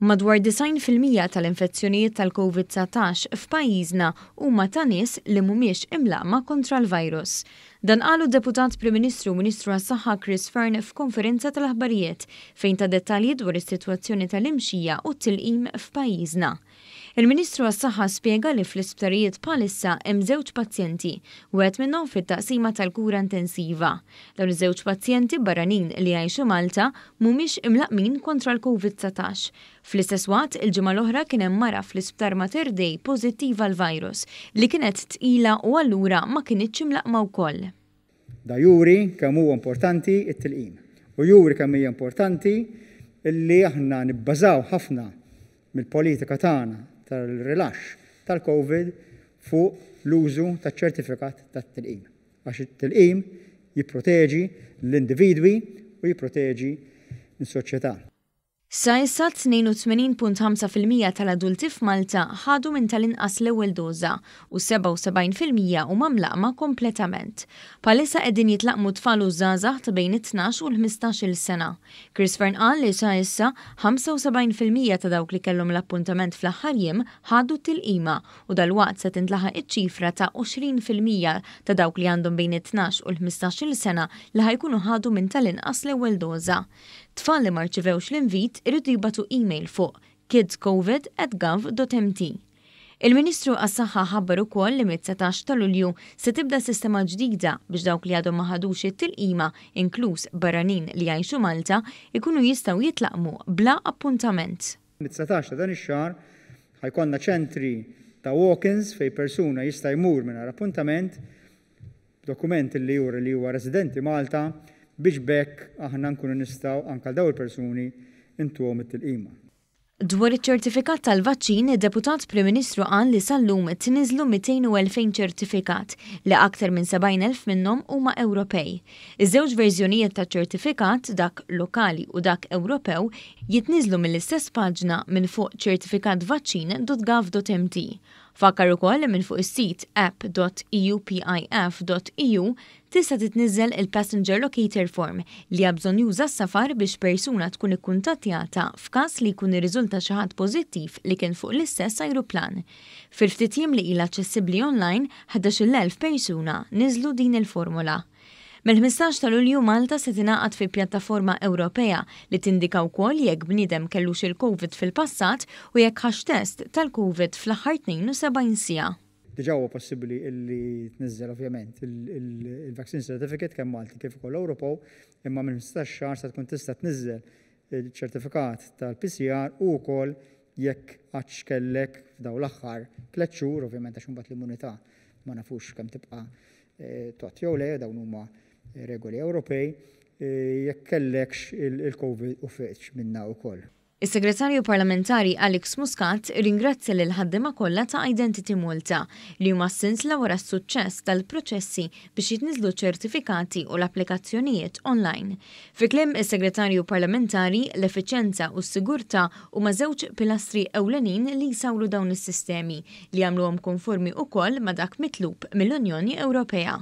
Madwar 90% tal-infezzjonijiet tal-COVID-19 f'pajjiżna huma ta' nies li mhumiex imlaqma kontra l-virus. Dan qalu Deputat Prim Ministru Ministru għas-Saħħa Chris Fearn f'konferenza tal-aħbarijiet fejn ta' dettalji dwar is-sitwazzjoni tal-imxija u t-tilqim f'pajjiżna. Il-Ministru għas-Saħħa spjega li fl-isptarijiet bħalissa hemm żewġ pazjenti, wieħed minnhom fit-taqsima tal-kura intensiva. Dawn iż-żewġ pazjenti barranin li jgħixu Malta mhumiex imlaqmin kontra l-COVID-19. Fl-istess waqt, il-ġimgħa l-oħra kien hemm mara fl-Isptar Mater Dei pożittiva l-virus li kienet tqila u allura ma kinitx imlaqma wkoll. Da juri kemm huwa importanti t-tilqim. U juri kemm hija importanti illi aħna nibbażaw ħafna mill-politika tagħna tal-rilaxx tal-COVID fuq l-użu taċ-ċertifikat tat-tilqim. Għax it-tilqim jipproteġi l-individwi u jipproteġi l-soċjetà. Sa issa 82.5% tal-adulti f'Malta ħadu minn tal-inqas l-ewwel doża u 77% huma mlaqma kompletament. Palissa qegħdin jitlaqmu tfal u żgħażagħ ta' bejn it-12 u l-15-il sena. Chris Fearn qal li sa issa 75% ta' dawk li kellhom l-appuntament fl-aħħar jiem ħadu tilqima u dalwaqt se tintlaħaq iċ-ċifra ta' 20% ta' dawk li għandhom bejn it-12 u l-15-il sena li ħajkunu ħadu minn tal-inqas l-ewwel doża. Tfal li ma rċivewx l-invit irridu jibgħatu email fuq kidscovid@gov.mt. Il-Ministru għas-Saħħa ħabbar ukoll li mit-19 ta' Lulju se tibda sistema ġdida biex dawk li għadhom ma ħadux it-tilqima, inkluż barranin li jgħixu Malta, ikunu jistgħu jitlaqmu bla appuntament. Mit-19 ta' dan ix-xahar ħajkonna ċentri ta' walk-ins fejn persuna jista' jmur mingħajr appuntament, dokument li juri li huwa residenti Malta biex bekk aħna nkunu nistgħu anke dawn il-persuni intuhom it-tilqima. Dwar iċ-ċertifikat tal-vaċċin, id-Deputat Prim Ministru qal li sal-lum tniżlu 200,000 ċertifikat li aktar minn 70,000 minnhom huma Ewropej. Iż-żewġ verżjonijiet taċ-ċertifikat, dak lokali u dak Ewropew, jitniżlu mill-istess paġna minn fuq certificatvaccin.gov.mt. Fakkar ukoll minn fuq is-sit app.eupif.eu tista' titniżżel il-Passenger Locator Form li bżonn juża s-safar biex persuna tkun ikkuntattjata f'każ li jkun irriżulta xi ħadd pożittiv li kien fuq l-istess ajruplan. Fil-ftit jiem li ilha aċċessibbli online 11,000 persuna niżlu din il-formula. Mill-15 ta' Lulju Malta se tingħaqad fi pjattaforma Ewropea li tindika wkoll jekk bniedem kellux il-COVID fil-passat u jekk ħax test tal-COVID fl-aħħar 72 siegħa. Diġà huwa possibbli li tniżżel ovvjament il-vaccine certificate kemm Malti kif ukoll Ewropew, imma mill-15 xahar se tkun tista' tniżżel il-ċertifikat tal-PCR u wkoll jekk għadx kellek f'dawn l-aħħar 3 xhur, ovvjament għax imbagħad l-immunità ma nafux kemm tibqa' tot jew le dawn huma regoli Ewropej, jekk kellekx il-COVID u fetx minna wkoll. Is-Segretarju Parlamentari Alex Muscat ringrazzja lil ħaddiema kollha ta' Identity Malta li huma sinsla wara s-suċċess tal-proċessi biex jitniżlu ċertifikati u l-applikazzjonijiet online. Fi kliem is-Segretarju Parlamentari l-effiċjenza u s-sigurtà huma żewġ pilastri ewlenin li jsawru dawn is-sistemi li jagħmluhom konformi wkoll ma' dak mitlub mill-Unjoni Ewropea.